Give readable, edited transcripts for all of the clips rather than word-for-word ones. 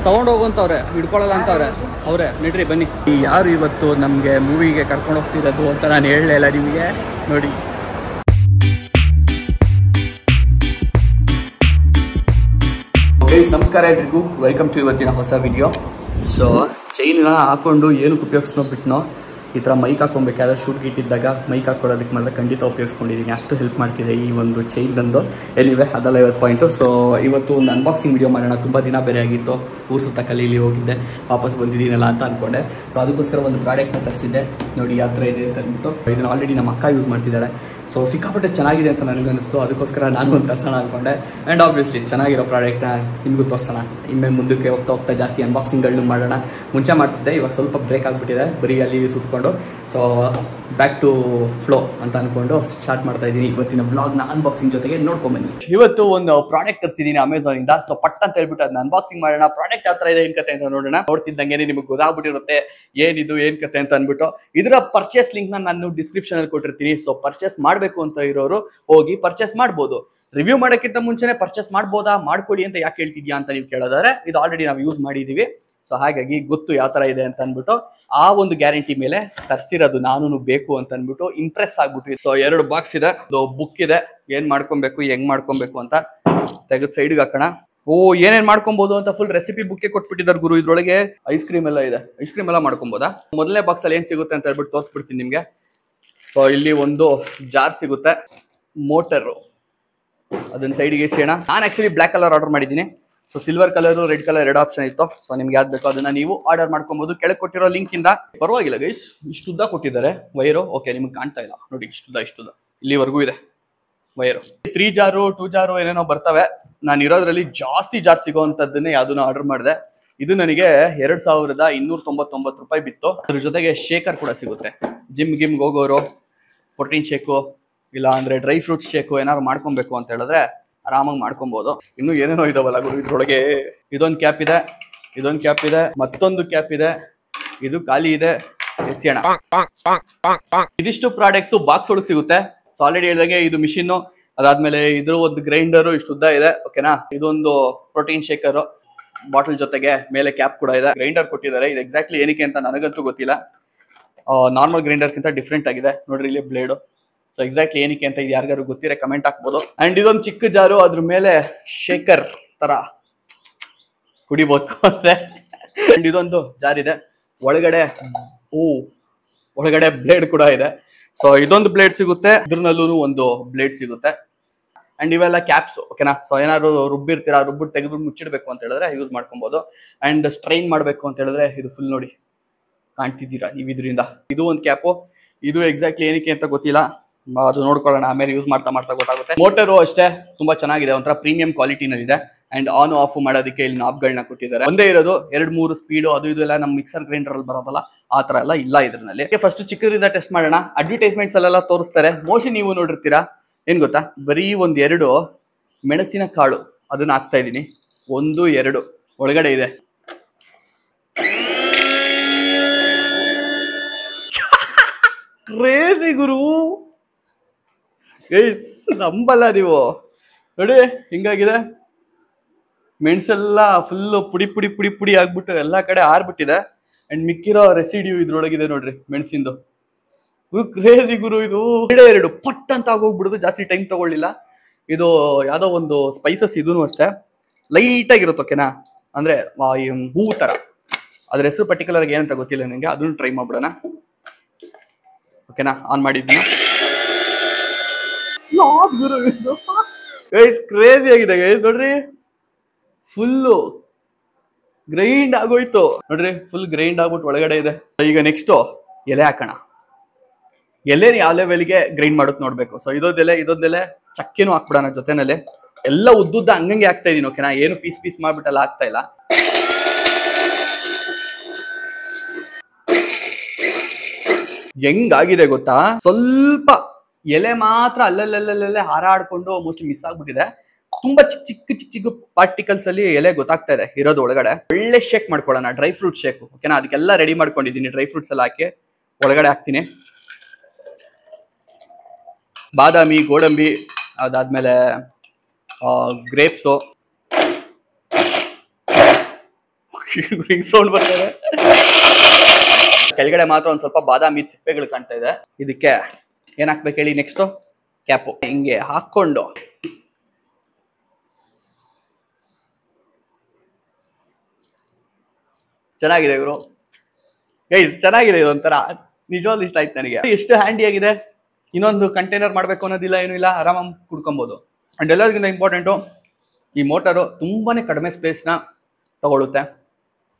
ತಗೊಂಡೋಗುವಂತವ್ರೆ, ಹಿಡ್ಕೊಳ್ಳಲ್ಲ ಅಂತವ್ರೆ ಅವರೇ. ನಡ್ರಿ ಬನ್ನಿ. ಯಾರು ಇವತ್ತು ನಮಗೆ ಮೂವಿಗೆ ಕರ್ಕೊಂಡು ಹೋಗ್ತಿರೋದು ಅಂತ ನಾನು ಹೇಳಲೇ ಇಲ್ಲ ನಿಮಗೆ. ನೋಡಿ, ನಮಸ್ಕಾರ ಎಲ್ರಿಗೂ, ವೆಲ್ಕಮ್ ಟು ಇವತ್ತಿನ ಹೊಸ ವಿಡಿಯೋ. ಸೊ ಚೈನ್ನ ಹಾಕೊಂಡು ಏನಕ್ಕೆ ಉಪಯೋಗಿಸ್ಕೊಂಡ್ಬಿಟ್ನೋ, ಈ ಥರ ಮೈಕ್ ಹಾಕೊಬೇಕಾದ್ರೆ ಶೂಟ್ ಗಿಟ್ಟಿದ್ದಾಗ ಮೈಕ್ ಹಾಕೊಳ್ಳೋದಕ್ಕೆ ಮಾತ್ರ ಖಂಡಿತ ಉಪಯೋಗಿಸ್ಕೊಂಡಿದ್ದೀನಿ. ಅಷ್ಟು ಹೆಲ್ಪ್ ಮಾಡ್ತಿದೆ ಈ ಒಂದು ಚೈನ್ ಬಂದು. ಎನಿವೆ ಅದೆಲ್ಲ 50 ಪಾಯಿಂಟು. ಸೊ ಇವತ್ತು ಒಂದು ಅನ್ಬಾಕ್ಸಿಂಗ್ ವಿಡಿಯೋ ಮಾಡೋಣ. ತುಂಬ ದಿನ ಬೇರೆ ಆಗಿತ್ತು, ಊರು ಸುತ್ತ ಕಲೀಲಿ ಹೋಗಿದ್ದೆ, ವಾಪಸ್ ಬಂದಿದ್ದೀನಲ್ಲ ಅಂತ ಅಂದ್ಕೊಂಡೆ. ಸೊ ಅದಕ್ಕೋಸ್ಕರ ಒಂದು ಪ್ರಾಡಕ್ಟ್ನ ತರಿಸಿದ್ದೆ. ನೋಡಿ ಯಾವ ಥರ ಇದೆ ಅಂತ ಅಂದ್ಬಿಟ್ಟು. ಇದನ್ನು ಆಲ್ರೆಡಿ ನಮ್ಮ ಅಕ್ಕ ಯೂಸ್ ಮಾಡ್ತಿದ್ದಾಳೆ. ಸೊ ಸಿಕ್ಕಾಪಟ್ಟೆ ಚೆನ್ನಾಗಿದೆ ಅಂತ ನನಗೆ ಅನ್ನಿಸ್ತು. ಅದಕ್ಕೋಸ್ಕರ ನಾನು ಒಂದು ತರ್ಸೋಣ ಅಂದ್ಕೊಂಡೆ. ಆ್ಯಂಡ್ ಆಬ್ವಿಯಸ್ಲಿ ಚೆನ್ನಾಗಿರೋ ಪ್ರಾಡಕ್ಟ್ನ ನಿಮಗೂ ತೋರಿಸೋಣ. ಇನ್ನು ಮುಂದಕ್ಕೆ ಹೋಗ್ತಾ ಜಾಸ್ತಿ ಅನ್ಬಾಕ್ಸಿಂಗ್ಗಳನ್ನೂ ಮಾಡೋಣ. ಮುಂಚೆ ಮಾಡ್ತಿದ್ದೆ, ಇವಾಗ ಸ್ವಲ್ಪ ಬ್ರೇಕ್ ಆಗಿಬಿಟ್ಟಿದೆ, ಬರೀ ಅಲ್ಲಿ ಸುತ್ಕೊಂಡು. ಸೊ ಬ್ಯಾಕ್ ಟು ಫ್ಲೋ ಅಂತ ಅಂದ್ಕೊಂಡು ಸ್ಟಾರ್ಟ್ ಮಾಡ್ತಾ ಇದ್ದೀನಿ ಇವತ್ತಿನ ವ್ಲಾಗ್ನ ಅನ್ಬಾಕ್ಸಿಂಗ್ ಜೊತೆಗೆ. ನೋಡ್ಕೊಂಬನ್ನಿ. ಇವತ್ತು ಒಂದು ಪ್ರಾಡಕ್ಟ್ ತರಿಸಿದ್ದೀನಿ ಅಮೆಝಾನಿಂದ. ಸೊ ಪಟ್ ಅಂತ ಹೇಳ್ಬಿಟ್ಟು ಅದನ್ನ ಅನ್ಬಾಕ್ಸಿಂಗ್ ಮಾಡೋಣ. ಪ್ರಾಡಕ್ಟ್ ಯಾವ ಥರ ಇದೆ, ಏನ್ ಕತೆ ಅಂತ ನೋಡೋಣ. ನೋಡ್ತಿದ್ದಂಗೆ ನಿಮಗೆ ಗೊತ್ತಾಗ್ಬಿಟ್ಟಿರುತ್ತೆ ಏನಿದು ಏನ್ ಕತೆ ಅಂತ ಅಂದ್ಬಿಟ್ಟು. ಇದರ ಪರ್ಚೇಸ್ ಲಿಂಕ್ನ ನಾನು ಡಿಸ್ಕ್ರಿಪ್ಷನ್ ಅಲ್ಲಿ ಕೊಟ್ಟಿರ್ತೀನಿ. ಸೊ ಪರ್ಚೇಸ್ ಮಾಡಬೇಕು ಅಂತ ಇರೋರು ಹೋಗಿ ಪರ್ಚೇಸ್ ಮಾಡ್ಬೋದು. ರಿವ್ಯೂ ಮಾಡೋಕ್ಕಿಂತ ಮುಂಚೆನೆ ಪರ್ಚೇಸ್ ಮಾಡ್ಬೋದಾ, ಮಾಡ್ಕೊಳ್ಳಿ ಅಂತ ಯಾಕೆ ಹೇಳ್ತಿದ್ಯಾ ಅಂತ ನೀವು ಕೇಳೋದಾದ್ರೆ, ಇದು ಆಲ್ರೆಡಿ ನಾವು ಯೂಸ್ ಮಾಡಿದೀವಿ. ಸೊ ಹಾಗಾಗಿ ಗೊತ್ತು ಯಾವ ತರ ಇದೆ ಅಂತ ಅಂದ್ಬಿಟ್ಟು, ಆ ಒಂದು ಗ್ಯಾರಂಟಿ ಮೇಲೆ ತರಿಸಿರೋದು. ನಾನು ಬೇಕು ಅಂತ ಅಂದ್ಬಿಟ್ಟು ಇಂಪ್ರೆಸ್ ಆಗ್ಬಿಟ್ಟು. ಸೊ 2 ಬಾಕ್ಸ್ ಇದೆ, ಬುಕ್ ಇದೆ, ಏನ್ ಮಾಡ್ಕೊಬೇಕು ಹೆಂಗ್ ಮಾಡ್ಕೊಬೇಕು ಅಂತ ತೆಗೆದು ಸೈಡ್ಗೆ ಹಾಕೋಣ. ಏನೇನ್ ಮಾಡ್ಕೊಬಹುದು ಅಂತ ಫುಲ್ ರೆಸಿಪಿ ಬುಕ್ ಕೊಟ್ಬಿಟ್ಟಿದ್ದಾರೆ ಗುರು. ಇದ್ರೊಳಗೆ ಐಸ್ ಕ್ರೀಮ್ ಎಲ್ಲ ಇದೆ. ಐಸ್ ಕ್ರೀಮ್ ಎಲ್ಲ ಮಾಡ್ಕೊಬೋದಾ? ಮೊದಲನೇ ಬಾಕ್ಸ್ ಅಲ್ಲಿ ಏನ್ ಸಿಗುತ್ತೆ ಅಂತ ಹೇಳ್ಬಿಟ್ಟು ತೋರಿಸ್ಬಿಡ್ತೀನಿ ನಿಮ್ಗೆ. ಸೊ ಇಲ್ಲಿ ಒಂದು ಜಾರ್ ಸಿಗುತ್ತೆ, ಮೋಟರು, ಅದನ್ನ ಸೈಡ್ಗೆ ಇಸೋಣ. ನಾನು ಆಕ್ಚುಲಿ ಬ್ಲಾಕ್ ಕಲರ್ ಆರ್ಡರ್ ಮಾಡಿದ್ದೀನಿ. So silver colour, red colour 2 option ಇತ್ತು. ಸೊ ನಿಮ್ಗೆ ಯಾವ್ದು ಬೇಕೋ ಅದನ್ನ ನೀವು ಆರ್ಡರ್ ಮಾಡ್ಕೊಬಹುದು ಕೆಳಗೆ ಕೊಟ್ಟಿರೋ ಲಿಂಕ್ ಇಂದ. ಪರವಾಗಿಲ್ಲ ಗೈಸ್, ಇಷ್ಟುದ್ದ ಕೊಟ್ಟಿದ್ದಾರೆ ವೈರು. ಓಕೆ, ನಿಮ್ಗೆ ಕಾಣ್ತಾ ಇಲ್ಲ ನೋಡಿ, ಇಷ್ಟುದ್ದ ಇಲ್ಲಿವರೆಗೂ ಇದೆ ವೈರು. 3 ಜಾರು 2 ಜಾರು ಏನೇನೋ ಬರ್ತವೆ. ನಾನು ಇರೋದ್ರಲ್ಲಿ ಜಾಸ್ತಿ ಜಾರ್ ಸಿಗೋವಂಥದ್ದನ್ನೇ ಯಾವ್ದನ್ನ ಆರ್ಡರ್ ಮಾಡಿದೆ. ಇದು ನನಗೆ 2299 ರೂಪಾಯಿ ಬಿತ್ತು. ಅದ್ರ ಜೊತೆಗೆ ಶೇಕರ್ ಕೂಡ ಸಿಗುತ್ತೆ. ಜಿಮ್ ಹೋಗೋರು ಪ್ರೋಟೀನ್ ಶೇಕು ಇಲ್ಲ ಅಂದ್ರೆ ಡ್ರೈ ಫ್ರೂಟ್ಸ್ ಶೇಕು ಏನಾದ್ರು ಮಾಡ್ಕೊಬೇಕು ಅಂತ ಹೇಳಿದ್ರೆ ಆರಾಮಾಗಿ ಮಾಡ್ಕೊಬಹುದು. ಇನ್ನು ಏನೇನೋ ಇದಾವಲ್ಲ ಗುರು ಇದ್ರೊಳಗೆ. ಇದೊಂದು ಕ್ಯಾಪ್ ಇದೆ, ಇದೊಂದು ಕ್ಯಾಪ್ ಇದೆ, ಮತ್ತೊಂದು ಕ್ಯಾಪ್ ಇದೆ, ಇದು ಖಾಲಿ ಇದೆ. ಎಸೆಯೋಣ. ಇದಿಷ್ಟು ಪ್ರಾಡಕ್ಟ್ಸ್ ಬಾಕ್ಸ್ ಒಳಗೆ ಸಿಗುತ್ತೆ. ಸೊ ಆಲ್ರೆಡಿ ಹೇಳಿದಾಗೆ ಇದು ಮಿಷಿನ್, ಅದಾದ್ಮೇಲೆ ಇದ್ರ ಒಂದು ಗ್ರೈಂಡರು ಇಷ್ಟು ಉದ್ದ ಇದೆ. ಓಕೆನಾ, ಇದೊಂದು ಪ್ರೋಟೀನ್ ಶೇಕರ್ ಬಾಟಲ್ ಜೊತೆಗೆ ಮೇಲೆ ಕ್ಯಾಪ್ ಕೂಡ ಇದೆ. ಗ್ರೈಂಡರ್ ಕೊಟ್ಟಿದ್ದಾರೆ. ಇದು ಎಕ್ಸಾಕ್ಟ್ಲಿ ಏನಕ್ಕೆ ಅಂತ ನನಗಂತೂ ಗೊತ್ತಿಲ್ಲ. ನಾರ್ಮಲ್ ಗ್ರೈಂಡರ್ಗಿಂತ ಡಿಫ್ರೆಂಟ್ ಆಗಿದೆ. ನೋಡ್ರಿ ಇಲ್ಲಿ ಬ್ಲೇಡು. ಸೊ ಎಕ್ಸಾಕ್ಟ್ಲಿ ಏನಕ್ಕೆ ಅಂತ ಇದು ಯಾರಿಗಾರು ಗೊತ್ತಿರೋ ಕಮೆಂಟ್ ಹಾಕ್ಬೋದು. ಅಂಡ್ ಇದೊಂದು ಚಿಕ್ಕ ಜಾರು, ಅದ್ರ ಮೇಲೆ ಶೇಕರ್ ತರ ಕುಡಿಬೇಕು ಅಂದ್ರೆ. ಅಂಡ್ ಇದೊಂದು ಜಾರ್ ಇದೆ, ಒಳಗಡೆ ಬ್ಲೇಡ್ ಕೂಡ ಇದೆ. ಸೊ ಇದೊಂದು ಬ್ಲೇಡ್ ಸಿಗುತ್ತೆ, ಇದ್ರನಲ್ಲೂ ಒಂದು ಬ್ಲೇಡ್ ಸಿಗುತ್ತೆ. ಅಂಡ್ ಇವೆಲ್ಲ ಕ್ಯಾಪ್ಸ್. ಓಕೆನಾ, ಸೊ ಏನಾದ್ರು ರುಬ್ಬಿರ್ತೀರಾ, ರುಬ್ಬಿಟ್ಟು ತೆಗೆದು ಮುಚ್ಚಿಡ್ಬೇಕು ಅಂತ ಹೇಳಿದ್ರೆ ಯೂಸ್ ಮಾಡ್ಕೊಬಹುದು. ಅಂಡ್ ಸ್ಟ್ರೈನ್ ಮಾಡ್ಬೇಕು ಅಂತ ಹೇಳಿದ್ರೆ ಇದು ಫುಲ್ ನೋಡಿ, ಕಾಣ್ತಿದ್ದೀರಾ ನೀವು ಇದರಿಂದ. ಇದು ಒಂದು ಕ್ಯಾಪು. ಇದು ಎಕ್ಸಾಕ್ಟ್ಲಿ ಏನಕ್ಕೆ ಅಂತ ಗೊತ್ತಿಲ್ಲ, ಅದು ನೋಡ್ಕೊಳ್ಳೋಣ ಆಮೇಲೆ. ಯೂಸ್ ಮಾಡ್ತಾ ಗೊತ್ತಾಗುತ್ತೆ. ಮೋಟರು ಅಷ್ಟೇ ತುಂಬಾ ಚೆನ್ನಾಗಿದೆ, ಒಂಥರ ಪ್ರೀಮಿಯಂ ಕ್ವಾಲಿಟಿನಲ್ಲಿ ಇದೆ. ಅಂಡ್ ಆನ್ ಆಫ್ ಮಾಡೋದಕ್ಕೆ ಇಲ್ಲಿ ನಾಬ್ಗಳನ್ನ ಕೊಟ್ಟಿದ್ದಾರೆ. ಒಂದೇ ಇರೋದು, 2-3 ಸ್ಪೀಡು ಅದು ಇದು ಎಲ್ಲ ನಮ್ಮ ಮಿಕ್ಸರ್ ಗ್ರೈಂಡರ್ ಅಲ್ಲಿ ಬರೋದಲ್ಲ ಆ ತರ ಎಲ್ಲ ಇಲ್ಲ ಇದ್ರಲ್ಲಿ. ಫಸ್ಟ್ ಚಿಕ್ಕದ್ರಿಂದ ಟೆಸ್ಟ್ ಮಾಡೋಣ. ಅಡ್ವರ್ಟೈಸ್ಮೆಂಟ್ಸ್ ಅಲ್ಲೆಲ್ಲ ತೋರಿಸ್ತಾರೆ, ಮೋಸ್ಟ್ಲಿ ನೀವು ನೋಡಿರ್ತೀರಾ. ಏನ್ ಗೊತ್ತಾ, ಬರೀ 1-2 ಮೆಣಸಿನ ಕಾಳು ಅದನ್ನ ಹಾಕ್ತಾ ಇದ್ದೀನಿ. 1-2 ಒಳಗಡೆ ಇದೆ. ಕ್ರೇಜಿ ಗುರು, ನಂಬಲ್ಲ ನೀವು. ನೋಡಿ ಹಿಂಗಾಗಿದೆ. ಮೆಣಸೆಲ್ಲ ಫುಲ್ ಪುಡಿ ಆಗ್ಬಿಟ್ಟು ಎಲ್ಲಾ ಕಡೆ ಆರ್ಬಿಟ್ಟಿದೆ. ಅಂಡ್ ಮಿಕ್ಕಿರೋ ರೆಸಿಡ್ಯೂ ಇದ್ರೊಳಗಿದೆ ನೋಡ್ರಿ ಮೆಣಸಿಂದು. ಕ್ರೇಜಿ ಗುರು. ಇದು 2 ಪಟ್ ಅಂತ ಆಗೋಗ್ಬಿಡುದು, ಜಾಸ್ತಿ ಟೈಮ್ ತಗೊಳ್ಳಿಲ್ಲ. ಇದು ಯಾವ್ದೋ ಒಂದು ಸ್ಪೈಸಸ್, ಇದೂ ಅಷ್ಟೇ ಲೈಟ್ ಆಗಿರುತ್ತೆ. ಓಕೆನಾ, ಅಂದ್ರೆ ಹೂ ತರ. ಅದ್ರ ಹೆಸರು ಪರ್ಟಿಕ್ಯುಲರ್ ಆಗಿ ಏನಂತ ಗೊತ್ತಿಲ್ಲ ನನಗೆ, ಅದನ್ನು ಟ್ರೈ ಮಾಡ್ಬಿಡೋಣ. ಓಕೆನಾ, ಆನ್ ಮಾಡಿದ್ದೀನಿ. ಕ್ರೇಜಿ ಆಗಿದೆ ಗೈಸ್, ನೋಡ್ರಿ ಫುಲ್ಲು ಗ್ರೈಂಡ್ ಆಗೋಯ್ತು. ನೋಡ್ರಿ ಫುಲ್ ಗ್ರೈಂಡ್ ಆಗ್ಬಿಟ್ಟು ಒಳಗಡೆ ಇದೆ. ಈಗ ನೆಕ್ಸ್ಟ್ ಎಲೆ ಹಾಕೋಣ. ಎಲೆ ಯಾವ ಲೆವೆಲ್ಗೆ ಗ್ರೈಂಡ್ ಮಾಡೋದು ನೋಡ್ಬೇಕು. ಸೊ ಇದೊಂದೆಲೆ ಚಕ್ಕೆನೂ ಹಾಕ್ಬಿಡೋಣ ಜೊತೆನಲ್ಲಿ. ಎಲ್ಲ ಉದ್ದುದ್ದ ಹಂಗಂಗೆ ಹಾಕ್ತಾ ಇದೀನಿ. ಓಕೆನಾ, ಏನು ಪೀಸ್ ಮಾಡ್ಬಿಟ್ಟೆಲ್ಲ ಹಾಕ್ತಾ ಇಲ್ಲ. ಹೆಂಗಾಗಿದೆ ಗೊತ್ತಾ, ಸ್ವಲ್ಪ ಎಲೆ ಮಾತ್ರ ಅಲ್ಲಲ್ಲೇ ಹಾರಾಡ್ಕೊಂಡು ಮೋಸ್ಟ್ಲಿ ಮಿಸ್ ಆಗ್ಬಿಟ್ಟಿದೆ. ತುಂಬಾ ಚಿಕ್ಕ ಪಾರ್ಟಿಕಲ್ಸ್ ಅಲ್ಲಿ ಎಲೆ ಗೊತ್ತಾಗ್ತಾ ಇದೆ ಇರೋದು ಒಳಗಡೆ. ಒಳ್ಳೆ ಶೇಕ್ ಮಾಡ್ಕೊಳ್ಳೋಣ, ಡ್ರೈ ಫ್ರೂಟ್ ಶೇಕ್. ಓಕೆನಾ, ಅದಕ್ಕೆಲ್ಲ ರೆಡಿ ಮಾಡ್ಕೊಂಡಿದ್ದೀನಿ. ಡ್ರೈ ಫ್ರೂಟ್ಸ್ ಎಲ್ಲ ಹಾಕಿ ಒಳಗಡೆ ಹಾಕ್ತೀನಿ. ಬಾದಾಮಿ, ಗೋಡಂಬಿ, ಅದಾದ್ಮೇಲೆ ಗ್ರೇಪ್ಸು, ರಿಂಗ್ ಸೌಂಡ್ ಬರ್ತದೆ. ಕೆಳಗಡೆ ಮಾತ್ರ ಒಂದ್ ಸ್ವಲ್ಪ ಬಾದಾಮಿ ಸಿಪ್ಪೆಗಳು ಕಾಣ್ತಾ ಇದೆ. ಇದಕ್ಕೆ ಏನ್ ಹಾಕ್ಬೇಕು ಹೇಳಿ? ನೆಕ್ಸ್ಟ್ ಕ್ಯಾಪು ಹಿಂಗೆ ಹಾಕೊಂಡು ಚೆನ್ನಾಗಿದೆ ಇವರು ಗೈಸ್, ಚೆನ್ನಾಗಿದೆ ಇದೊಂಥರ. ನಿಜವಾಗ್ಲೂ ಇಷ್ಟ ಆಯ್ತು ನನಗೆ. ಎಷ್ಟು ಹ್ಯಾಂಡಿ ಆಗಿದೆ. ಇನ್ನೊಂದು ಕಂಟೈನರ್ ಮಾಡಬೇಕು ಅನ್ನೋದಿಲ್ಲ, ಏನೂ ಇಲ್ಲ, ಆರಾಮಾಗಿ ಕುಡ್ಕೊಬೋದು. ಅಂಡ್ ಎಲ್ಲರಿಗಿಂತ ಇಂಪಾರ್ಟೆಂಟು, ಈ ಮೋಟರು ತುಂಬಾನೇ ಕಡಿಮೆ ಸ್ಪೇಸ್ನ ತಗೊಳುತ್ತೆ.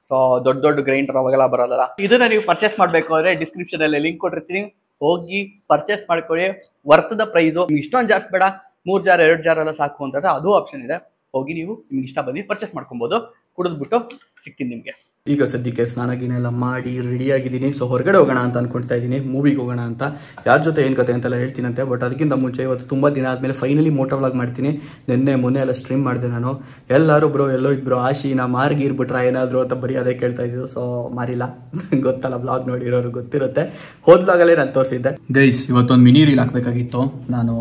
ಸೊ ದೊಡ್ಡ ದೊಡ್ಡ ಗ್ರೈಂಡರ್ ಅವಾಗೆಲ್ಲ ಬರೋದಲ್ಲ. ಇದನ್ನ ನೀವು ಪರ್ಚೇಸ್ ಮಾಡಬೇಕು ಅಂದರೆ ಡಿಸ್ಕ್ರಿಪ್ಷನ್ ಅಲ್ಲಿ ಲಿಂಕ್ ಕೊಟ್ಟಿರ್ತೀನಿ, ಹೋಗಿ ಪರ್ಚೇಸ್ ಮಾಡ್ಕೊಳ್ಳಿ. ವರ್ತದ ಪ್ರೈಸು. ನಿಮ್ಗೆ ಇಷ್ಟೊಂದು ಜಾರ್ಸ್ ಬೇಡ, 3 ಜಾರ್ 2 ಜಾರ್ ಎಲ್ಲ ಸಾಕು ಅಂತಂದ್ರೆ ಅದು ಆಪ್ಷನ್ ಇದೆ. ಹೋಗಿ ನೀವು ನಿಮ್ಗೆ ಇಷ್ಟ ಬಂದು ಪರ್ಚೇಸ್ ಮಾಡ್ಕೊಬೋದು. ಕುಡಿದ್ಬಿಟ್ಟು ಸಿಗ್ತೀನಿ ನಿಮಗೆ. ಈಗ ಸದ್ಯಕ್ಕೆ ಸ್ನಾನ ಗಿನ ಎಲ್ಲ ಮಾಡಿ ರೆಡಿ ಆಗಿದ್ದೀನಿ. ಸೊ ಹೊರಗಡೆ ಹೋಗೋಣ ಅಂತ ಅನ್ಕೊಳ್ತಾ ಇದ್ದೀನಿ, ಮೂವಿಗೆ ಹೋಗೋಣ ಅಂತ. ಯಾರ ಜೊತೆ ಏನು ಕತೆ ಅಂತೆಲ್ಲ ಹೇಳ್ತೀನಂತೆ. ಬಟ್ ಅದಕ್ಕಿಂತ ಮುಂಚೆ ಇವತ್ತು ತುಂಬ ದಿನ ಆದಮೇಲೆ ಫೈನಲಿ ಮೋಟೋ ವ್ಲಾಗ್ ಮಾಡ್ತೀನಿ. ಮೊನ್ನೆ ಎಲ್ಲ ಸ್ಟ್ರೀಮ್ ಮಾಡಿದೆ ನಾನು. ಎಲ್ಲರೂ ಬ್ರೋ ಎಲ್ಲೋ ಇದ್ದರು, ಆಶಿನ ಮಾರ್ಗಿ ಇರ್ಬಿಟ್ರ ಏನಾದರೂ ಅಂತ ಬರೀ ಅದೇ ಕೇಳ್ತಾ ಇದ್ರು. ಸೊ ಮಾರಿಲ್ಲ, ಗೊತ್ತಲ್ಲ, ವ್ಲಾಗ್ ನೋಡಿರೋರು ಗೊತ್ತಿರುತ್ತೆ. ಹೋದ್ ವ್ಲಾಗಲ್ಲೇ ನಾನು ತೋರಿಸಿದ್ದೆ. ಗೈಸ್ ಇವತ್ತೊಂದು ಮಿನಿ ರೀಲ್ ಹಾಕಬೇಕಾಗಿತ್ತು ನಾನು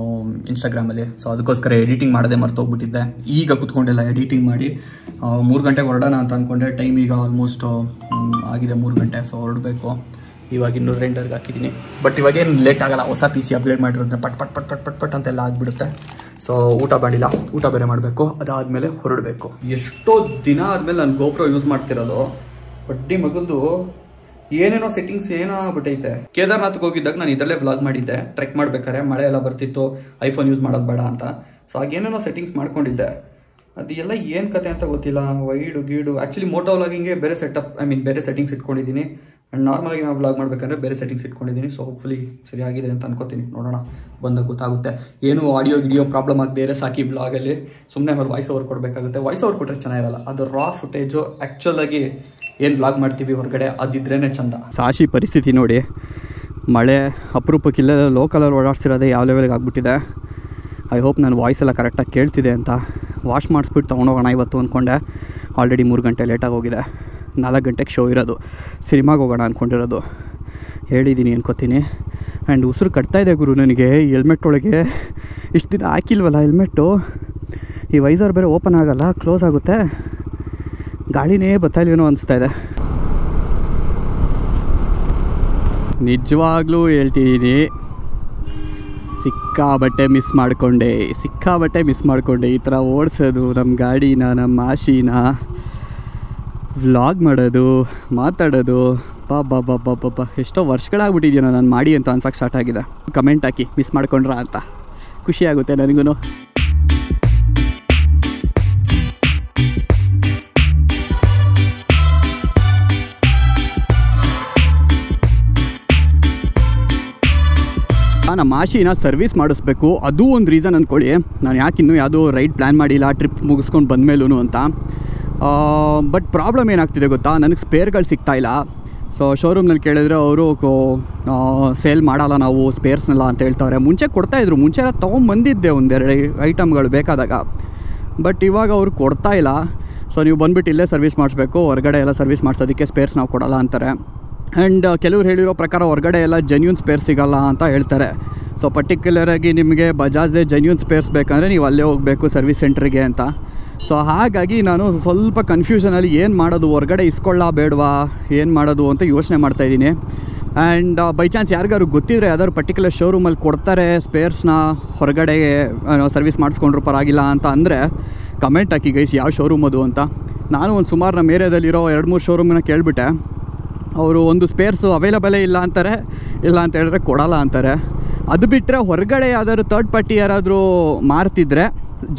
ಇನ್ಸ್ಟಾಗ್ರಾಮಲ್ಲಿ. ಸೊ ಅದಕ್ಕೋಸ್ಕರ ಎಡಿಟಿಂಗ್ ಮಾಡೋದೇ ಮರ್ತೋಗ್ಬಿಟ್ಟಿದ್ದೆ. ಈಗ ಕುತ್ಕೊಂಡೆಲ್ಲ ಎಡಿಟಿಂಗ್ ಮಾಡಿ 3 ಗಂಟೆಗೆ ಹೊರಡೋಣ ಅಂತ ಅಂದ್ಕೊಂಡೆ. ಟೈಮ್ ಈಗ ಆಲ್ಮೋಸ್ಟ್ ಆಗಿದೆ 3 ಗಂಟೆ. ಸೊ ಹೊರಡಬೇಕು. ಇವಾಗ ಇನ್ನೂ ರೆಂಡರ್ಗೆ ಹಾಕಿದ್ದೀನಿ. ಬಟ್ ಇವಾಗೇನು ಲೇಟ್ ಆಗಲ್ಲ, ಹೊಸ PC ಅಪ್ಗ್ರೇಡ್ ಮಾಡಿರೋದ್ರೆ ಪಟ್ ಪಟ್ ಪಟ್ ಪಟ್ ಪಟ್ ಪಟ್ ಅಂತೆಲ್ಲ ಆಗಿಬಿಡುತ್ತೆ. ಸೊ ಊಟ ಮಾಡಿಲ್ಲ, ಊಟ ಬೇರೆ ಮಾಡಬೇಕು. ಅದಾದಮೇಲೆ ಹೊರಡಬೇಕು. ಎಷ್ಟೋ ದಿನ ಆದಮೇಲೆ ನಾನು GoPro ಯೂಸ್ ಮಾಡ್ತಿರೋದು. ಬಡ್ಡಿ ಮಗಂದು ಏನೇನೋ ಸೆಟ್ಟಿಂಗ್ಸ್ ಏನೋ ಆಗ್ಬಿಟ್ಟೈತೆ. ಕೇದಾರ್ನಾಥ್ಗೆ ಹೋಗಿದ್ದಾಗ ನಾನು ಇದರಲ್ಲೇ ವ್ಲಾಗ್ ಮಾಡಿದ್ದೆ. ಟ್ರೆಕ್ ಮಾಡ್ಬೇಕಾದ್ರೆ ಮಳೆ ಎಲ್ಲ ಬರ್ತಿತ್ತು, ಐಫೋನ್ ಯೂಸ್ ಮಾಡೋದು ಬೇಡ ಅಂತ. ಸೊ ಆಗೇನೇನೋ ಸೆಟ್ಟಿಂಗ್ಸ್ ಮಾಡ್ಕೊಂಡಿದ್ದೆ. ಅದು ಎಲ್ಲ ಏನು ಕತೆ ಅಂತ ಗೊತ್ತಿಲ್ಲ. ವೈಡು ಗೀಡು ಆ್ಯಕ್ಚುಲಿ ಮೋಟೋ ವ್ಲಾಗಿಂಗೆ ಬೇರೆ ಸೆಟಪ್, ಬೇರೆ ಸೆಟ್ಟಿಂಗ್ಸ್ ಇಟ್ಕೊಂಡಿದ್ದೀನಿ. ಆ್ಯಂಡ್ ನಾರ್ಮಲಾಗಿ ನಾವು ವ್ಲಾಗ್ ಮಾಡಬೇಕಂದ್ರೆ ಬೇರೆ ಸೆಟ್ಟಿಂಗ್ಸ್ ಇಟ್ಕೊಂಡಿದ್ದೀನಿ. ಸೊ ಹೋಪ್ಫುಲಿ ಸರಿಯಾಗಿದೆ ಅಂತ ಅನ್ಕೋತೀನಿ. ನೋಡೋಣ, ಬಂದಾಗ ಗೊತ್ತಾಗುತ್ತೆ. ಏನು ಆಡಿಯೋ ಗಿಡಿಯೋ ಪ್ರಾಬ್ಲಮ್ ಆಗದೆ ಸಾಕಿ ವ್ಲಾಗಲ್ಲಿ. ಸುಮ್ಮನೆ ಆಮೇಲೆ ವಾಯ್ಸ್ ಓವರ್ ಕೊಡಬೇಕಾಗುತ್ತೆ. ವಾಯ್ಸ್ ಓವರ್ ಕೊಟ್ಟರೆ ಚೆನ್ನಾಗಿರಲ್ಲ. ಅದು ರಾ ಫುಟೇಜು ಆ್ಯಕ್ಚುಲಾಗಿ ಏನು ವ್ಲಾಗ್ ಮಾಡ್ತೀವಿ ಹೊರಗಡೆ ಅದಿದ್ರೇ ಚಂದ. ಸಾಶಿ ಪರಿಸ್ಥಿತಿ ನೋಡಿ, ಮಳೆ ಅಪರೂಪಕ್ಕಿಲ್ಲ, ಲೋಕಲಲ್ಲಿ ಓಡಾಡ್ತಿರೋದೇ ಯಾವ ಲೆವೆಲ್ಗೆ ಆಗ್ಬಿಟ್ಟಿದೆ. ಐ ಹೋಪ್ ನನ್ನ ವಾಯ್ಸ್ ಎಲ್ಲ ಕರೆಕ್ಟಾಗಿ ಕೇಳ್ತಿದೆ ಅಂತ. ವಾಶ್ ಮಾಡಿಸ್ಬಿಟ್ಟು ತೊಗೊಂಡೋಗೋಣ ಇವತ್ತು ಅಂದ್ಕೊಂಡೆ. ಆಲ್ರೆಡಿ 3 ಗಂಟೆ ಲೇಟಾಗಿ ಹೋಗಿದೆ. 4 ಗಂಟೆಗೆ ಶೋ ಇರೋದು. ಸಿನಿಮಾಗೆ ಹೋಗೋಣ ಅಂದ್ಕೊಂಡಿರೋದು. ಹೇಳಿದ್ದೀನಿ ಅನ್ಕೋತೀನಿ. ಆ್ಯಂಡ್ ಉಸಿರು ಕಟ್ತಾಯಿದೆ ಗುರು ನನಗೆ. ಹೆಲ್ಮೆಟ್ ಒಳಗೆ ಇಷ್ಟು ದಿನ ಹಾಕಿಲ್ವಲ್ಲ ಹೆಲ್ಮೆಟ್ಟು. ಈ ವೈಸರ್ ಬೇರೆ ಓಪನ್ ಆಗೋಲ್ಲ, ಕ್ಲೋಸ್ ಆಗುತ್ತೆ. ಗಾಳಿನೇ ಬರ್ತಾಯಿಲ್ವೇನೋ ಅನಿಸ್ತಾ ಇದೆ. ನಿಜವಾಗ್ಲೂ ಹೇಳ್ತಿದ್ದೀನಿ, ಸಿಕ್ಕಾಬಟ್ಟೆ ಮಿಸ್ ಮಾಡಿಕೊಂಡೆ ಈ ಥರ ಓಡಿಸೋದು, ನಮ್ಮ ಗಾಡಿನ, ನಮ್ಮ ಆಶಿನ, ವ್ಲಾಗ್ ಮಾಡೋದು, ಮಾತಾಡೋದು. ಪಾಪ ಎಷ್ಟೋ ವರ್ಷಗಳಾಗ್ಬಿಟ್ಟಿದೆಯೋ ನಾನು ಮಾಡಿ ಅಂತ ಅನ್ಸಕ್ಕೆ ಸ್ಟಾರ್ಟ್ ಆಗಿದೆ. ಕಮೆಂಟ್ ಹಾಕಿ ಮಿಸ್ ಮಾಡ್ಕೊಂಡ್ರಾ ಅಂತ, ಖುಷಿಯಾಗುತ್ತೆ ನನಗೂ. ನಮ್ಮ ಆಶಿನ ಸರ್ವಿಸ್ ಮಾಡಿಸ್ಬೇಕು. ಅದು ಒಂದು ರೀಸನ್ ಅಂದ್ಕೊಳ್ಳಿ. ನಾನು ಯಾಕಿನ್ನೂ ಯಾವುದೋ ರೈಡ್ ಪ್ಲ್ಯಾನ್ ಮಾಡಿಲ್ಲ ಟ್ರಿಪ್ ಮುಗಿಸ್ಕೊಂಡು ಬಂದಮೇಲೂ ಅಂತ. ಬಟ್ ಪ್ರಾಬ್ಲಮ್ ಏನಾಗ್ತಿದೆ ಗೊತ್ತಾ, ನನಗೆ ಸ್ಪೇರ್ಗಳು ಸಿಗ್ತಾಯಿಲ್ಲ. ಸೊ ಶೋರೂಮ್ನಲ್ಲಿ ಕೇಳಿದ್ರೆ ಅವರು ಸೇಲ್ ಮಾಡಲ್ಲ ನಾವು ಸ್ಪೇರ್ಸ್ನೆಲ್ಲ ಅಂತ ಹೇಳ್ತವ್ರೆ. ಮುಂಚೆ ಕೊಡ್ತಾಯಿದ್ರು, ಮುಂಚೆ ಎಲ್ಲ ತೊಗೊಂಬಂದಿದ್ದೆ 1-2 ಐಟಮ್ಗಳು ಬೇಕಾದಾಗ. ಬಟ್ ಇವಾಗ ಅವರು ಕೊಡ್ತಾಯಿಲ್ಲ. ಸೊ ನೀವು ಬಂದುಬಿಟ್ಟು ಇಲ್ಲೇ ಸರ್ವಿಸ್ ಮಾಡಿಸ್ಬೇಕು, ಹೊರಗಡೆ ಎಲ್ಲ ಸರ್ವಿಸ್ ಮಾಡಿಸೋದಕ್ಕೆ ಸ್ಪೇರ್ಸ್ ನಾವು ಕೊಡಲ್ಲ ಅಂತಾರೆ. ಆ್ಯಂಡ್ ಕೆಲವ್ರು ಹೇಳಿರೋ ಪ್ರಕಾರ ಹೊರಗಡೆ ಎಲ್ಲ ಜೆನ್ಯೂನ್ ಸ್ಪೇರ್ ಸಿಗೋಲ್ಲ ಅಂತ ಹೇಳ್ತಾರೆ. ಸೊ ಪರ್ಟಿಕ್ಯುಲರಾಗಿ ನಿಮಗೆ ಬಜಾಜ್ದೇ ಜೆನ್ಯೂನ್ ಸ್ಪೇರ್ಸ್ ಬೇಕಂದರೆ ನೀವು ಅಲ್ಲೇ ಹೋಗಬೇಕು ಸರ್ವಿಸ್ ಸೆಂಟ್ರಿಗೆ ಅಂತ. ಸೊ ಹಾಗಾಗಿ ನಾನು ಸ್ವಲ್ಪ ಕನ್ಫ್ಯೂಷನಲ್ಲಿ ಏನು ಮಾಡೋದು, ಹೊರಗಡೆ ಇಸ್ಕೊಳ್ಳ ಬೇಡವಾ, ಏನು ಮಾಡೋದು ಅಂತ ಯೋಚನೆ ಮಾಡ್ತಾಯಿದ್ದೀನಿ. ಆ್ಯಂಡ್ ಬೈ ಚಾನ್ಸ್ ಯಾರಿಗಾರು ಗೊತ್ತಿದ್ರೆ ಯಾವ್ದಾದ್ರು ಪರ್ಟಿಕ್ಯುಲರ್ ಶೋರೂಮಲ್ಲಿ ಕೊಡ್ತಾರೆ ಸ್ಪೇರ್ಸ್ನ, ಹೊರಗಡೆ ಸರ್ವಿಸ್ ಮಾಡಿಸ್ಕೊಂಡ್ರು ಪರವಾಗಿಲ್ಲ ಅಂತ ಅಂದರೆ ಕಮೆಂಟ್ ಹಾಕಿ ಗೈಸ್ ಯಾವ ಶೋರೂಮ್ ಅದು ಅಂತ. ನಾನು ಒಂದು ಸುಮಾರು ನಮ್ಮ ಏರಿಯಾದಲ್ಲಿರೋ 2-3 ಶೋರೂಮನ್ನ ಕೇಳಿಬಿಟ್ಟೆ. ಅವರು ಒಂದು ಸ್ಪೇರ್ಸು ಅವೈಲಬಲೇ ಇಲ್ಲ ಅಂತಾರೆ, ಇಲ್ಲ ಅಂತ ಹೇಳಿದ್ರೆ ಕೊಡಲ್ಲ ಅಂತಾರೆ. ಅದು ಬಿಟ್ಟರೆ ಹೊರಗಡೆ ಯಾವ್ದಾದ್ರು ಥರ್ಡ್ ಪಾರ್ಟಿ ಯಾರಾದರೂ ಮಾರ್ತಿದ್ರೆ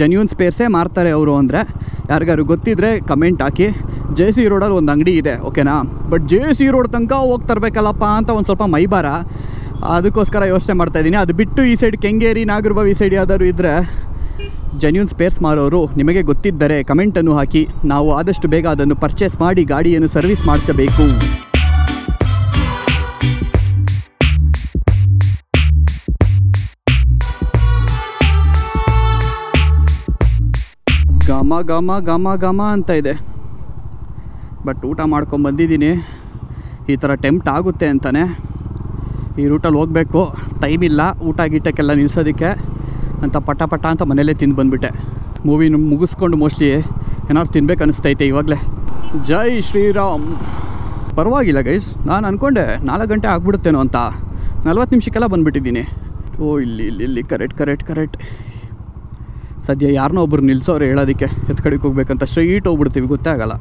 ಜೆನ್ಯೂನ್ ಸ್ಪೇರ್ಸೇ ಮಾರ್ತಾರೆ ಅವರು ಅಂದರೆ ಯಾರಿಗಾರು ಗೊತ್ತಿದ್ರೆ ಕಮೆಂಟ್ ಹಾಕಿ. JC ರೋಡಲ್ಲಿ ಒಂದು ಅಂಗಡಿ ಇದೆ, ಓಕೆನಾ. ಬಟ್ JC ರೋಡ್ ತನಕ ಹೋಗಿ ತರಬೇಕಲ್ಲಪ್ಪ ಅಂತ ಒಂದು ಸ್ವಲ್ಪ ಮೈಬಾರ. ಅದಕ್ಕೋಸ್ಕರ ಯೋಚನೆ ಮಾಡ್ತಾಯಿದ್ದೀನಿ. ಅದು ಬಿಟ್ಟು ಈ ಸೈಡ್ ಕೆಂಗೇರಿ, ನಾಗರಬಾವಿ ಈ ಸೈಡ್ ಯಾವ್ದಾದ್ರು ಇದ್ದರೆ ಜೆನ್ಯೂನ್ ಸ್ಪೇರ್ಸ್ ಮಾರೋರು ನಿಮಗೆ ಗೊತ್ತಿದ್ದರೆ ಕಮೆಂಟನ್ನು ಹಾಕಿ. ನಾವು ಆದಷ್ಟು ಬೇಗ ಅದನ್ನು ಪರ್ಚೇಸ್ ಮಾಡಿ ಗಾಡಿಯನ್ನು ಸರ್ವಿಸ್ ಮಾಡಿಸಬೇಕು. ಘಮ ಅಂತ ಇದೆ. ಬಟ್ ಊಟ ಮಾಡ್ಕೊಂಡು ಬಂದಿದ್ದೀನಿ. ಈ ಥರ ಟೆಂಪ್ಟ್ ಆಗುತ್ತೆ ಅಂತಲೇ ಈ ರೂಟಲ್ಲಿ ಹೋಗಬೇಕು. ಟೈಮ್ ಇಲ್ಲ ಊಟ ಗೀಟಕ್ಕೆಲ್ಲ ನಿಲ್ಲಿಸೋದಕ್ಕೆ ಅಂತ ಪಟ ಅಂತ ಮನೇಲೇ ತಿಂದು ಬಂದುಬಿಟ್ಟೆ. ಮೂವಿ ಮುಗಿಸ್ಕೊಂಡು ಮೋಸ್ಟ್ಲಿ ಏನಾದ್ರು ತಿನ್ಬೇಕು ಅನಿಸ್ತೈತೆ ಇವಾಗಲೇ. ಜೈ ಶ್ರೀರಾಮ್. ಪರವಾಗಿಲ್ಲ ಗೈಸ್, ನಾನು ಅಂದ್ಕೊಂಡೆ 4 ಗಂಟೆ ಆಗ್ಬಿಡುತ್ತೇನೋ ಅಂತ. 40 ನಿಮಿಷಕ್ಕೆಲ್ಲ ಬಂದುಬಿಟ್ಟಿದ್ದೀನಿ. ಓ ಇಲ್ಲಿ ಕರೆಕ್ಟ್. ಸದ್ಯ ಯಾರನ್ನೋ ಒಬ್ರು ನಿಲ್ಸೋರು ಹೇಳೋದಕ್ಕೆ ಎತ್ ಕಡೆಗೆ ಹೋಗ್ಬೇಕಂತ ಸ್ಟ್ರೈಟ್ ಹೋಗ್ಬಿಡ್ತೀವಿ, ಗೊತ್ತೇ ಆಗಲ್ಲ.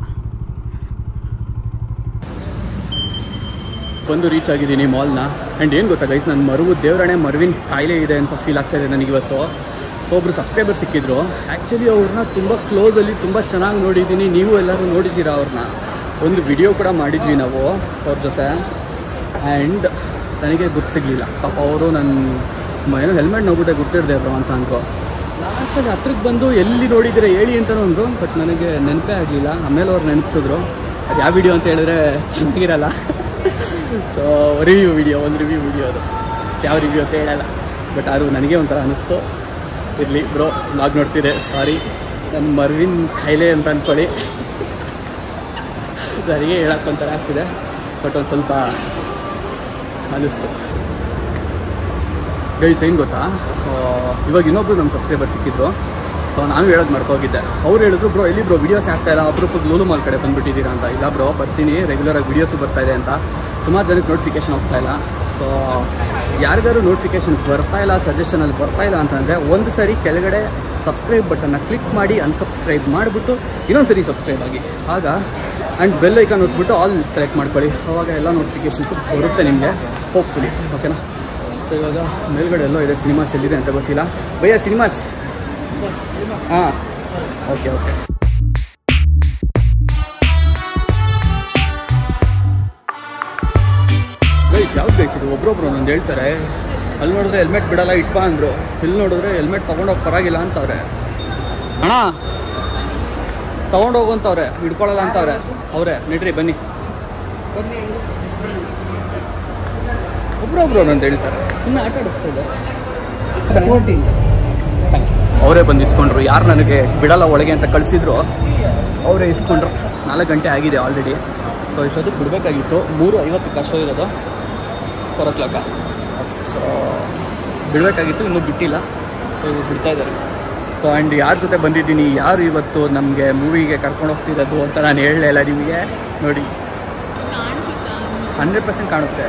ಬಂದು ರೀಚ್ ಆಗಿದ್ದೀನಿ ಮಾಲ್ನ. ಆ್ಯಂಡ್ ಏನು ಗೊತ್ತಾ ಗೈಸ್, ನನ್ನ ದೇವರಣೆ ಮರುವಿನ ಕಾಯಿಲೆ ಇದೆ ಅಂತ ಫೀಲ್ ಆಗ್ತಾಯಿದೆ ನನಗಿವತ್ತು. ಸೊ ಒಬ್ಬರು ಸಬ್ಸ್ಕ್ರೈಬರ್ ಸಿಕ್ಕಿದ್ರು. ಆ್ಯಕ್ಚುಲಿ ಅವ್ರನ್ನ ತುಂಬ ಕ್ಲೋಸಲ್ಲಿ ತುಂಬ ಚೆನ್ನಾಗಿ ನೋಡಿದ್ದೀನಿ. ನೀವು ಎಲ್ಲರೂ ನೋಡಿದ್ದೀರಾ ಅವ್ರನ್ನ. ಒಂದು ವಿಡಿಯೋ ಕೂಡ ಮಾಡಿದ್ವಿ ನಾವು ಅವ್ರ ಜೊತೆ. ಆ್ಯಂಡ್ ನನಗೆ ಗುರ್ತು ಸಿಗಲಿಲ್ಲ ಪಾಪ. ಅವರು ನನ್ನ ಏನೋ ಹೆಲ್ಮೆಟ್ ನೋಡ್ಬಿಟ್ಟೆ ಗುರ್ತಿಡ್ದೆ ಬ್ರೋ ಅಂತ ಅಂದರು. ಲಾಸ್ಟಾಗಿ ಹತ್ರಕ್ಕೆ ಬಂದು ಎಲ್ಲಿ ನೋಡಿದ್ದೀರಾ ಹೇಳಿ ಅಂತಲೂ ಅಂದರು. ಬಟ್ ನನಗೆ ನೆನಪೇ ಆಗಲಿಲ್ಲ. ಆಮೇಲೆ ಅವ್ರು ನೆನಪಿಸಿದ್ರು. ಅದು ಯಾವ ವಿಡಿಯೋ ಅಂತ ಹೇಳಿದ್ರೆ ಚೆನ್ನಾಗಿರಲ್ಲ. ಸೊ ಒಂದು ರಿವ್ಯೂ ವಿಡಿಯೋ ಅದು. ಯಾವ ರಿವ್ಯೂ ಅಂತ ಹೇಳಲ್ಲ. ಬಟ್ ಅದು ನನಗೆ ಒಂಥರ ಅನ್ನಿಸ್ತು. ಇರಲಿ ಬ್ರೋ, ಬ್ಲಾಗ್ ನೋಡ್ತಿದ್ದೆ, ಸಾರಿ. ನನ್ನ ಮರುವಿನ ಕಾಯಿಲೆ ಅಂತ ಅಂದ್ಕೊಳ್ಳಿ. ನನಗೆ ಹೇಳೋಕ್ಕೊಂಥರ ಆಗ್ತಿದೆ. ಬಟ್ ಒಂದು ಸ್ವಲ್ಪ ಅನ್ನಿಸ್ತು ಗೈಸ್. ಏನು ಗೊತ್ತಾ, ಇವಾಗ ಇನ್ನೊಬ್ರು ನಮ್ಮ ಸಬ್ಸ್ಕ್ರೈಬರ್ ಸಿಕ್ಕಿದ್ರು. ಸೊ ನಾನು ಹೇಳೋದು ಮರ್ತೋಗಿದ್ದೆ. ಅವ್ರು ಹೇಳಿದ್ರು, ಬ್ರೋ ಎಲ್ಲಿ ಬ್ರೋ ವೀಡಿಯೋಸ್ ಆಗ್ತಾಯಿಲ್ಲ, ಅಪರೂಪಕ್ಕೆ ಲೂಲು ಮಾಲ್ ಕಡೆ ಬಂದುಬಿಟ್ಟಿದ್ದೀರಾ ಅಂತ. ಇಲ್ಲ ಬ್ರೋ ಬರ್ತೀನಿ, ರೆಗ್ಯುಲರಾಗಿ ವೀಡಿಯೋಸು ಬರ್ತಾಯಿದೆ ಅಂತ. ಸುಮಾರು ಜನಕ್ಕೆ ನೋಟಿಫಿಕೇಷನ್ ಹೋಗ್ತಾಯಿಲ್ಲ. ಸೊ ಯಾರಿಗಾರು ನೋಟಿಫಿಕೇಷನ್ ಬರ್ತಾಯಿಲ್ಲ, ಸಜೆಷನಲ್ಲಿ ಬರ್ತಾಯಿಲ್ಲ ಅಂತಂದರೆ ಒಂದು ಸರಿ ಕೆಳಗಡೆ ಸಬ್ಸ್ಕ್ರೈಬ್ ಬಟನ್ನ ಕ್ಲಿಕ್ ಮಾಡಿ ಅನ್ಸಬ್ಸ್ಕ್ರೈಬ್ ಮಾಡಿಬಿಟ್ಟು ಇನ್ನೊಂದು ಸರಿ ಸಬ್ಸ್ಕ್ರೈಬ್ ಆಗಿ. ಆಗ ಆ್ಯಂಡ್ ಬೆಲ್ ಐಕಾನ್ ಹೊತ್ಬಿಟ್ಟು ಆಲ್ ಸೆಲೆಕ್ಟ್ ಮಾಡ್ಕೊಳ್ಳಿ. ಆವಾಗ ಎಲ್ಲ ನೋಟಿಫಿಕೇಷನ್ಸು ಬರುತ್ತೆ ನಿಮಗೆ, ಹೋಪ್ಫುಲಿ. ಓಕೆನಾ? ಸೊ ಇವಾಗ ಮೇಲ್ಗಡೆ ಎಲ್ಲೋ ಇದೆ, ಸಿನಿಮಾಸ್ ಎಲ್ಲಿದೆ ಅಂತ ಗೊತ್ತಿಲ್ಲ. ಭಯ್ಯ ಸಿನಿಮಾಸ್? ಹಾಂ, ಓಕೆ. ಗೈಸ್ ಯಾವ್ದು ಬೇಕಿದೆ? ಒಬ್ರೊಬ್ರು ಒಂದೊಂದು ಹೇಳ್ತಾರೆ. ಅಲ್ಲಿ ನೋಡಿದ್ರೆ ಹೆಲ್ಮೆಟ್ ಬಿಡಲ್ಲ ಇಟ್ಬಾ ಅಂದರು. ಇಲ್ಲಿ ನೋಡಿದ್ರೆ ಹೆಲ್ಮೆಟ್ ತೊಗೊಂಡೋಗಿ ಪರವಾಗಿಲ್ಲ ಅಂತವ್ರೆ. ಅಣ್ಣ ತೊಗೊಂಡೋಗಂತವ್ರೆ, ಹಿಡ್ಕೊಳ್ಳಲ್ಲ ಅಂತವ್ರೆ. ಅವರೇ ನಡ್ರಿ ಬನ್ನಿ. ಒಬ್ರೊಬ್ರು ಒಂದೊಂದು ಹೇಳ್ತಾರೆ. ಸುಮ್ಮನೆ ಆಟ ಆಡಿಸ್ತಿದ್ದೆ. ಅವರೇ ಬಂದು ಇಸ್ಕೊಂಡ್ರು. ಯಾರು ನನಗೆ ಬಿಡಲ್ಲ ಒಳಗೆ ಅಂತ ಕಳಿಸಿದ್ರು ಅವರೇ ಇಸ್ಕೊಂಡ್ರು. 4 ಗಂಟೆ ಆಗಿದೆ ಆಲ್ರೆಡಿ. ಸೊ ಇಷ್ಟೊತ್ತಿಗೆ ಬಿಡಬೇಕಾಗಿತ್ತು. 3:50 ಶೋ ಇರೋದು, 4 o'clock. ಓಕೆ, ಸೊ ಬಿಡಬೇಕಾಗಿತ್ತು, ಇನ್ನೂ ಬಿಟ್ಟಿಲ್ಲ. ಸೊ ಇದು ಬಿಡ್ತಾಯಿದ್ದಾರೆ. ಸೊ ಆ್ಯಂಡ್ ಯಾರ ಜೊತೆ ಬಂದಿದ್ದೀನಿ, ಯಾರು ಇವತ್ತು ನಮಗೆ ಮೂವಿಗೆ ಕರ್ಕೊಂಡು ಹೋಗ್ತಿರೋದು ಅಂತ ನಾನು ಹೇಳಲೇ ಇಲ್ಲ ನಿಮಗೆ. ನೋಡಿ 100% ಕಾಣುತ್ತೆ.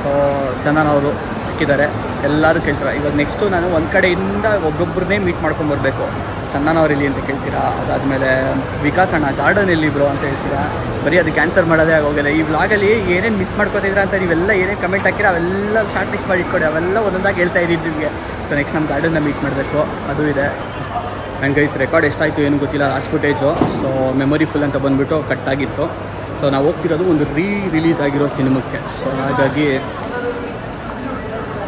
ಸೊ ಚಂದನವರು ಸಿಕ್ಕಿದ್ದಾರೆ. ಎಲ್ಲರೂ ಕೇಳ್ತಾರೆ. ಇವಾಗ ನೆಕ್ಸ್ಟು ನಾನು ಒಂದು ಕಡೆಯಿಂದ ಒಬ್ಬೊಬ್ಬರನ್ನೇ ಮೀಟ್ ಮಾಡ್ಕೊಂಬರ್ಬೇಕು. ಚಂದನವ್ರು ಅಂತ ಕೇಳ್ತೀರಾ, ಅದಾದಮೇಲೆ ವಿಕಾಸ್ ಅಣ್ಣ ಗಾರ್ಡನ್ ಎಲ್ಲಿ ಬ್ರೋ ಅಂತ ಹೇಳ್ತೀರಾ. ಬರೀ ಅದಕ್ಕೆ ಆನ್ಸರ್ ಮಾಡೋದೇ ಆಗೋಗಿದೆ. ಈ ವ್ಲಾಗಲ್ಲಿ ಏನೇನು ಮಿಸ್ ಮಾಡ್ಕೊತಿದ್ದೀರಾ ಅಂತ ನೀವೆಲ್ಲ ಏನೇನು ಕಮೆಂಟ್ ಹಾಕಿರ ಅವೆಲ್ಲ ಶಾರ್ಟ್ ಲಿಸ್ಟ್ ಮಾಡಿ ಇಟ್ಕೊಡಿ. ಅವೆಲ್ಲ ಒಂದೊಂದಾಗಿ ಹೇಳ್ತಾ ಇದ್ದೀನಿ ನಿಮಗೆ. ಸೊ ನೆಕ್ಸ್ಟ್ ನಮ್ಮ ಗಾರ್ಡನ್ನ ಮೀಟ್ ಮಾಡಬೇಕು, ಅದು ಇದೆ. ಆ್ಯಂಡ್ ಗೈಸ್ ರೆಕಾರ್ಡ್ ಎಷ್ಟಾಯಿತು ಏನು ಗೊತ್ತಿಲ್ಲ, last footage. So memory full ಅಂತ ಬಂದುಬಿಟ್ಟು ಕಟ್ಟಾಗಿತ್ತು. ಸೊ ನಾವು ಹೋಗ್ತಿರೋದು ಒಂದು ರಿಲೀಸ್ ಆಗಿರೋ ಸಿನಿಮಾಕ್ಕೆ. ಸೊ ಹಾಗಾಗಿ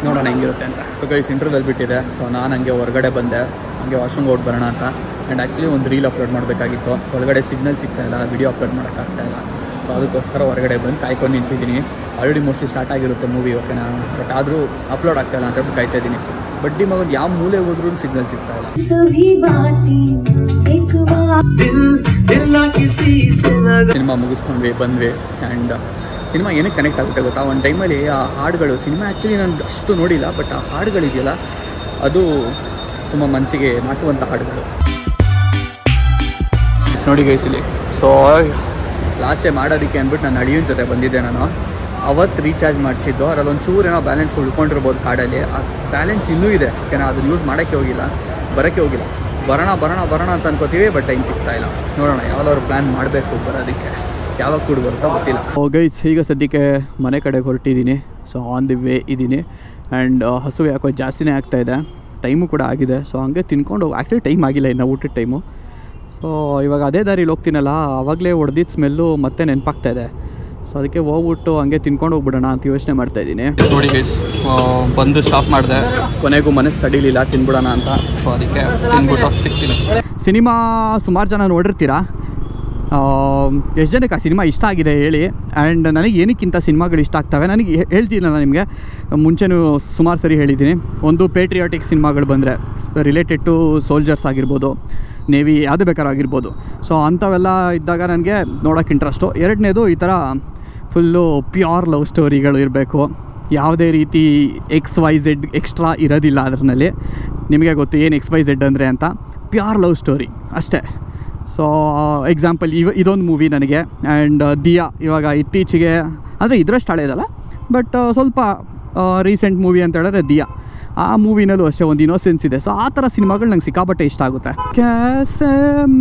ನೋಡೋಣ ಹೆಂಗಿರುತ್ತೆ ಅಂತ. ಸೊ ಗೈಸ್ ಇಂಟರ್ವ್ಯೂದಲ್ಲಿ ಬಿಟ್ಟಿದೆ. ಸೊ ನಾನು ಹಂಗೆ ಹೊರಗಡೆ ಬಂದೆ, ಹಂಗೆ ವಾಶ್ರೂಮ್ ಹೋಗಿ ಬರೋಣ ಅಂತ. ಆ್ಯಂಡ್ ಆ್ಯಕ್ಚುಲಿ ಒಂದು ರೀಲ್ ಅಪ್ಲೋಡ್ ಮಾಡಬೇಕಾಗಿತ್ತು. ಹೊರಗಡೆ ಸಿಗ್ನಲ್ ಸಿಗ್ತಾಯಿಲ್ಲ, ವಿಡಿಯೋ ಅಪ್ಲೋಡ್ ಮಾಡೋಕ್ಕಾಗ್ತಾಯಿಲ್ಲ. ಸೊ ಅದಕ್ಕೋಸ್ಕರ ಹೊರಗಡೆ ಬಂದು ಕಾಯ್ಕೊಂಡು ನಿಂತಿದ್ದೀನಿ. ಆಲ್ರೆಡಿ ಮೋಸ್ಟ್ಲಿ ಸ್ಟಾರ್ಟ್ ಆಗಿರುತ್ತೆ ಮೂವಿ, ಓಕೆನಾ. ಬಟ್ ಆದರೂ ಅಪ್ಲೋಡ್ ಆಗ್ತಾಯಿಲ್ಲ ಅಂತ ಹೇಳ್ಬಿಟ್ಟು ಕಾಯ್ತಾ ಇದ್ದೀನಿ. ಬಡ್ಡಿ ಮಗನ ಯಾವ ಮೂಲೆ ಹೋದ್ರೂ ಸಿಗ್ನಲ್ ಸಿಗ್ತಾಯಿಲ್ಲ. ಸಿನಿಮಾ ಮುಗಿಸ್ಕೊಂಡ್ವಿ, ಬಂದ್ವಿ. ಆ್ಯಂಡ್ ಸಿನಿಮಾ ಏನಕ್ಕೆ ಕನೆಕ್ಟ್ ಆಗುತ್ತೆ ಗೊತ್ತಾ, ಒಂದು ಟೈಮಲ್ಲಿ ಆ ಹಾಡುಗಳು, ಸಿನಿಮಾ ಆ್ಯಕ್ಚುಲಿ ನಾನು ಅಷ್ಟು ನೋಡಿಲ್ಲ, ಬಟ್ ಆ ಹಾಡುಗಳಿದೆಯಲ್ಲ ಅದು ತುಂಬ ಮನಸ್ಸಿಗೆ ನಾಟುವಂಥ ಹಾಡುಗಳು. ನೋಡಿ ಗೈಸಿಲಿ. ಸೊ ಲಾಸ್ಟ್ ಟೈಮ್ ಮಾಡೋದಕ್ಕೆ ಅಂದ್ಬಿಟ್ಟು ನಾನು ಅಳಿಯನ ಜೊತೆ ಬಂದಿದ್ದೆ. ನಾನು ಅವತ್ತು ರೀಚಾರ್ಜ್ ಮಾಡಿಸಿದ್ದು. ಅದರಲ್ಲಿ ಒಂಚೂರು ಏನೋ ಬ್ಯಾಲೆನ್ಸ್ ಉಳ್ಕೊಂಡಿರ್ಬೋದು ಕಾರ್ಡಲ್ಲಿ. ಆ ಬ್ಯಾಲೆನ್ಸ್ ಇನ್ನೂ ಇದೆ, ಓಕೆನಾ. ಅದನ್ನು ಯೂಸ್ ಮಾಡೋಕ್ಕೆ ಹೋಗಿಲ್ಲ, ಬರೋಕ್ಕೆ ಹೋಗಿಲ್ಲ. ಬರೋಣ ಅಂತ ಅನ್ಕೋತೀವಿ, ಬಟ್ ಟೈಮ್ ಸಿಗ್ತಾಯಿಲ್ಲ. ನೋಡೋಣ, ಯಾವ್ದಾದ್ರು ಪ್ಲ್ಯಾನ್ ಮಾಡಬೇಕು ಬರೋದಕ್ಕೆ. ಯಾವಾಗ ಕೂಡ ಬರುತ್ತೋ ಗೊತ್ತಿಲ್ಲ. ಗೈಸ್ ಈಗ ಸದ್ಯಕ್ಕೆ ಮನೆ ಕಡೆಗೆ ಹೊರಟಿದ್ದೀನಿ. ಸೊ ಆನ್ ದಿ ವೇ ಇದ್ದೀನಿ. ಆ್ಯಂಡ್ ಹಸು ಯಾಕೋ ಜಾಸ್ತಿನೇ ಆಗ್ತಾಯಿದೆ. ಟೈಮು ಕೂಡ ಆಗಿದೆ. ಸೊ ಹಂಗೆ ತಿನ್ಕೊಂಡು ಆ್ಯಕ್ಚುಲಿ ಟೈಮ್ ಆಗಿಲ್ಲ ಇನ್ನು, ಊಟದ ಟೈಮು. ಸೊ ಇವಾಗ ಅದೇ ದಾರಿಲಿ ಹೋಗ್ತೀನಲ್ಲ, ಆವಾಗಲೇ ಹೊಡೆದಿದ್ದ ಸ್ಮೆಲ್ಲು ಮತ್ತೆ ನೆನಪಾಗ್ತಾಯಿದೆ. ಸೊ ಅದಕ್ಕೆ ಹೋಗ್ಬಿಟ್ಟು ಹಂಗೆ ತಿನ್ಕೊಂಡು ಹೋಗ್ಬಿಡೋಣ ಅಂತ ಯೋಚನೆ ಮಾಡ್ತಾಯಿದ್ದೀನಿ. ನೋಡಿ ಗೈಸ್, ಬಂದು ಸ್ಟಾಪ್ ಮಾಡಿದೆ. ಕೊನೆಗೂ ಮನಸ್ಸು ತಡೀಲಿಲ್ಲ, ತಿನ್ಬಿಡೋಣ ಅಂತ. ಸೊ ಅದಕ್ಕೆ ತಿನ್ಬಿಟ್ಟು ಸಿಗ್ತೀನಿ. ಸಿನಿಮಾ ಸುಮಾರು ಜನ ನೋಡಿರ್ತೀರಾ. ಎಷ್ಟು ಜನಕ್ಕೆ ಆ ಸಿನಿಮಾ ಇಷ್ಟ ಆಗಿದೆ ಹೇಳಿ. ಆ್ಯಂಡ್ ನನಗೆ ಏನಕ್ಕಿಂತ ಸಿನಿಮಾಗಳು ಇಷ್ಟ ಆಗ್ತವೆ ನನಗೆ ಹೇಳ್ತೀನಲ್ಲ ನಿಮಗೆ, ಮುಂಚೆನೂ ಸುಮಾರು ಸರಿ ಹೇಳಿದ್ದೀನಿ. ಒಂದು ಪೇಟ್ರಿಯಾಟಿಕ್ ಸಿನಿಮಾಗಳು ಬಂದರೆ ರಿಲೇಟೆಡ್ ಟು ಸೋಲ್ಜರ್ಸ್ ಆಗಿರ್ಬೋದು, ನೇವಿ ಯಾವುದು ಬೇಕಾದ್ರೂ ಆಗಿರ್ಬೋದು. ಸೊ ಅಂಥವೆಲ್ಲ ಇದ್ದಾಗ ನನಗೆ ನೋಡೋಕ್ಕೆ ಇಂಟ್ರೆಸ್ಟು. ಎರಡನೇದು ಈ ಥರ ಫುಲ್ಲು ಪ್ಯೂರ್ ಲವ್ ಸ್ಟೋರಿಗಳು ಇರಬೇಕು. ಯಾವುದೇ ರೀತಿ XYZ ಎಕ್ಸ್ಟ್ರಾ ಇರೋದಿಲ್ಲ ಅದರಲ್ಲಿ. ನಿಮಗೆ ಗೊತ್ತು ಏನು XYZ ಅಂದರೆ ಅಂತ. ಪ್ಯೂರ್ ಲವ್ ಸ್ಟೋರಿ ಅಷ್ಟೇ. ಸೊ ಎಕ್ಸಾಂಪಲ್ ಇದೊಂದು ಮೂವಿ ನನಗೆ. ಆ್ಯಂಡ್ ದಿಯಾ ಇವಾಗ ಇತ್ತೀಚೆಗೆ ಅಂದರೆ ಇದರಷ್ಟು ಹಳೇದಲ್ಲ, ಬಟ್ ಸ್ವಲ್ಪ ರೀಸೆಂಟ್ ಮೂವಿ ಅಂತ ಹೇಳಿದ್ರೆ ದಿಯಾ. ಆ ಮೂವಿನಲ್ಲೂ ಅಷ್ಟೇ ಒಂದು ಇನ್ನೋಸೆನ್ಸ್ ಇದೆ. ಸೊ ಆ ಥರ ಸಿನಿಮಾಗಳು ನಂಗೆ ಸಿಕ್ಕಾಪಟ್ಟೆ ಇಷ್ಟ ಆಗುತ್ತೆ. ಕ್ಯಾಸೆ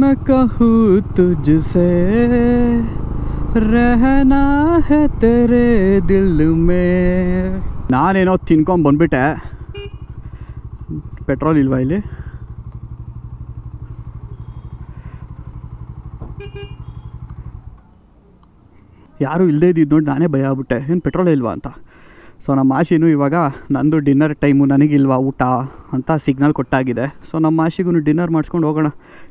ಮೈ ಕಹೂ ತುಜ್ಸೆ ರಹನಾ ಹೈ ತೆರೆ ದಿಲ್ ಮೇ. ನಾನೇನೋ ತಿನ್ಕೊಂಡು ಬಂದ್ಬಿಟ್ಟೆ. ಪೆಟ್ರೋಲ್ ಇಲ್ವಾ ಇಲ್ಲಿ? ಯಾರೂ ಇಲ್ಲದೇ ಇದ್ದಿದ್ದು ನೋಡಿ ನಾನೇ ಭಯ ಆಗ್ಬಿಟ್ಟೆ, ಏನು ಪೆಟ್ರೋಲ್ ಇಲ್ವಾ ಅಂತ. ಸೊ ನಮ್ಮ ಆಶಿನೂ ಇವಾಗ ನಂದು ಡಿನ್ನರ್ ಟೈಮು, ನನಗಿಲ್ವಾ ಊಟ ಅಂತ ಸಿಗ್ನಲ್ ಕೊಟ್ಟಾಗಿದೆ. ಸೊ ನಮ್ಮ ಆಶಿಗೂ ಡಿನ್ನರ್ ಮಾಡಿಸ್ಕೊಂಡು ಹೋಗೋಣ.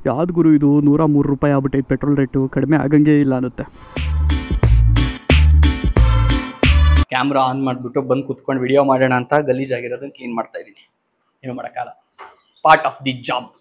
ಯಾವ್ದು ಗುರು ಇದು 103 ರೂಪಾಯಿ ಆಗ್ಬಿಟ್ಟೈತೆ ಪೆಟ್ರೋಲ್ ರೇಟು, ಕಡಿಮೆ ಆಗಂಗೆ ಇಲ್ಲ ಅನ್ನುತ್ತೆ. ಕ್ಯಾಮ್ರಾ ಆನ್ ಮಾಡಿಬಿಟ್ಟು ಬಂದು ಕುತ್ಕೊಂಡು ವಿಡಿಯೋ ಮಾಡೋಣ ಅಂತ ಗಲೀಜಾಗಿರೋದನ್ನು ಕ್ಲೀನ್ ಮಾಡ್ತಾ ಇದ್ದೀನಿ. ಏನು ಮಾಡೋಕ್ಕಾಗಲ್ಲ, ಪಾರ್ಟ್ ಆಫ್ ದಿ ಜಾಬ್.